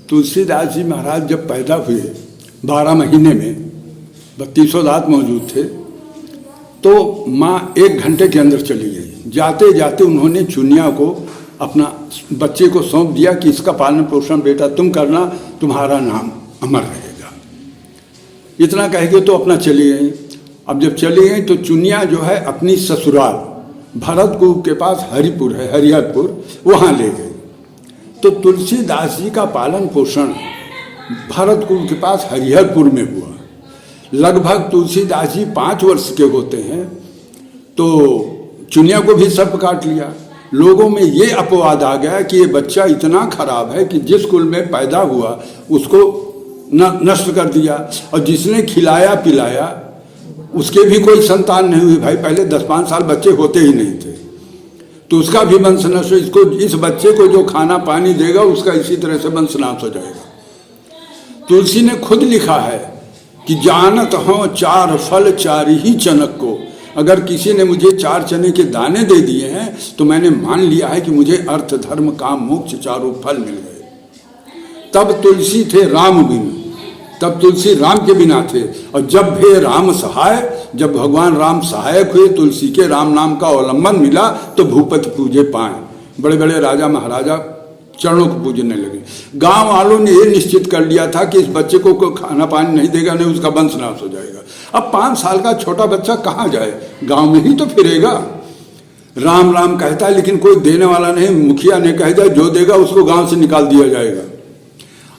तुलसीदास जी महाराज जब पैदा हुए 12 महीने में 32 दांत मौजूद थे, तो माँ 1 घंटे के अंदर चली गई। जाते जाते उन्होंने चुनिया को अपना बच्चे को सौंप दिया कि इसका पालन पोषण बेटा तुम करना, तुम्हारा नाम अमर रहेगा। इतना कह के तो अपना चली गई। अब जब चली गई तो चुनिया जो है अपनी ससुराल भरतकुल के पास हरिपुर है, हरिहरपुर, वहाँ ले गई। तो तुलसीदास जी का पालन पोषण भरतकुल के पास हरिहरपुर में हुआ। लगभग तुलसीदास जी 5 वर्ष के होते हैं तो चुनिया को भी सर्प काट लिया। लोगों में ये अपवाद आ गया कि ये बच्चा इतना खराब है कि जिस कुल में पैदा हुआ उसको नष्ट कर दिया, और जिसने खिलाया पिलाया उसके भी कोई संतान नहीं हुई। भाई पहले 10-5 साल बच्चे होते ही नहीं थे, तो उसका भी वंश नष्ट। इसको इस बच्चे को जो खाना पानी देगा उसका इसी तरह से वंश नाश हो जाएगा। तुलसी ने खुद लिखा है कि जानत हों 4 फल 4 ही चनक को, अगर किसी ने मुझे 4 चने के दाने दे दिए हैं तो मैंने मान लिया है कि मुझे अर्थ धर्म काम मोक्ष 4 फल मिल गए। तब तुलसी थे राम बिन, तब तुलसी राम के बिना थे। और जब भे राम सहाय, जब भगवान राम सहायक हुए, तुलसी के राम नाम का अवलंबन मिला, तो भूपति पूजे पाए। बड़े बड़े राजा महाराजा चरणों को पूजने लगे। गांव वालों ने ये निश्चित कर लिया था कि इस बच्चे को कोई खाना पानी नहीं देगा, नहीं उसका वंश नाश हो जाएगा। अब 5 साल का छोटा बच्चा कहाँ जाए, गांव में ही तो फिरेगा। राम राम कहता है लेकिन कोई देने वाला नहीं। मुखिया ने कह दिया जो देगा उसको गांव से निकाल दिया जाएगा।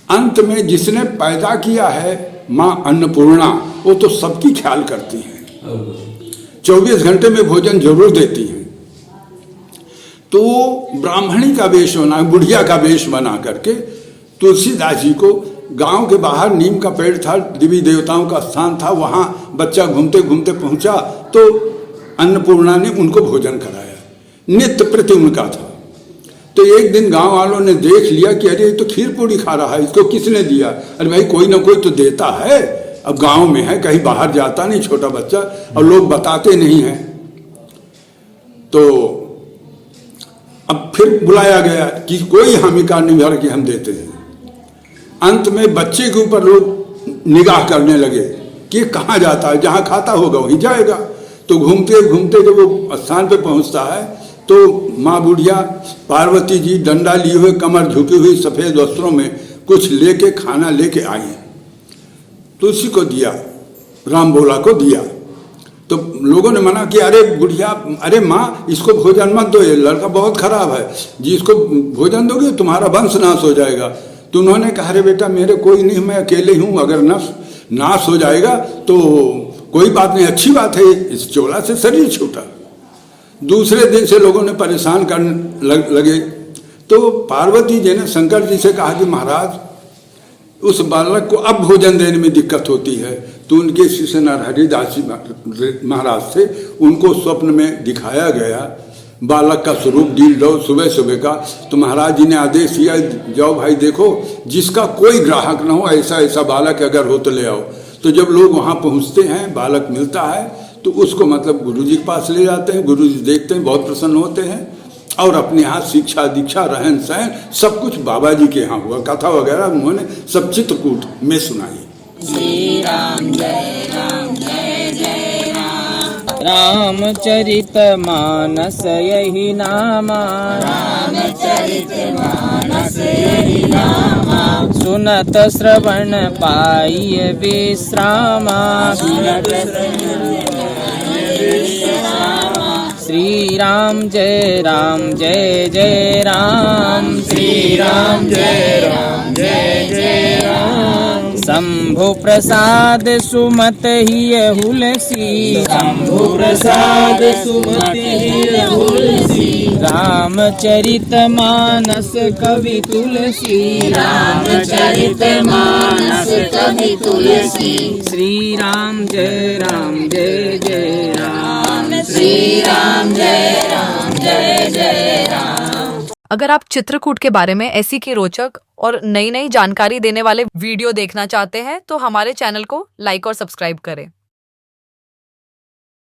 अंत में जिसने पैदा किया है माँ अन्नपूर्णा, वो तो सबकी ख्याल करती हैं, 24 घंटे में भोजन जरूर देती हैं। तो ब्राह्मणी का वेश बना, बुढ़िया का वेश बना करके तुलसीदास जी को गांव के बाहर नीम का पेड़ था, देवी देवताओं का स्थान था, वहाँ बच्चा घूमते घूमते पहुँचा तो अन्नपूर्णा ने उनको भोजन कराया। नित्य प्रति उनका था। तो एक दिन गांव वालों ने देख लिया कि अरे ये तो खीर पूड़ी खा रहा है, इसको किसने दिया? अरे भाई कोई ना कोई तो देता है, अब गांव में है, कहीं बाहर जाता नहीं छोटा बच्चा, और लोग बताते नहीं हैं। तो अब फिर बुलाया गया कि कोई हामी का नहीं भर के हम देते हैं। अंत में बच्चे के ऊपर लोग निगाह करने लगे कि कहाँ जाता है, जहाँ खाता होगा वहीं जाएगा। तो घूमते घूमते जब वो स्थान पे पहुँचता है तो माँ बुढ़िया पार्वती जी डंडा लिए हुए, कमर झुकी हुई, सफ़ेद वस्त्रों में कुछ लेके खाना लेके आई। तुलसी को दिया, राम बोला को दिया। तो लोगों ने मना किया, अरे बुढ़िया, अरे माँ इसको भोजन मत दो, ये लड़का बहुत खराब है जी, इसको भोजन दोगे तुम्हारा वंश नाश हो जाएगा। तो उन्होंने कहा अरे बेटा मेरे कोई नहीं, मैं अकेले हूँ, अगर नाश हो जाएगा तो कोई बात नहीं, अच्छी बात है, इस चोला से शरीर छूटा। दूसरे दिन से लोगों ने परेशान करने लगे। तो पार्वती जी ने शंकर जी से कहा कि महाराज उस बालक को अब भोजन देने में दिक्कत होती है। तो उनके शिष्य नरहरिदास जी महाराज थे, उनको स्वप्न में दिखाया गया बालक का स्वरूप दिल दो सुबह सुबह का। तो महाराज जी ने आदेश दिया, जाओ भाई देखो जिसका कोई ग्राहक ना हो, ऐसा ऐसा बालक अगर हो तो ले आओ। तो जब लोग वहाँ पहुँचते हैं, बालक मिलता है तो उसको मतलब गुरुजी के पास ले जाते हैं। गुरुजी देखते हैं, बहुत प्रसन्न होते हैं, और अपने यहाँ शिक्षा दीक्षा रहन सहन सब कुछ बाबा जी के यहाँ हुआ। कथा वगैरह उन्होंने सब चित्रकूट में सुनाई। श्री राम जय राम जय जय राम। रामचरित मानस यही नामा, रामचरित मानस यही नामा। सुनत श्रवण पाई विश्रामा, सुनत श्री राम जय जय राम। श्री राम जय जय राम। शंभु प्रसाद सुमत ही हुलसी, शंभु प्रसाद सुमत ही हुलसी। रामचरित मानस कवि तुलसी, रामचरित मानस कवि तुलसी। श्री राम जय जय राम। श्री राम जय जय राम। अगर आप चित्रकूट के बारे में ऐसी की रोचक और नई नई जानकारी देने वाले वीडियो देखना चाहते हैं तो हमारे चैनल को लाइक और सब्सक्राइब करें।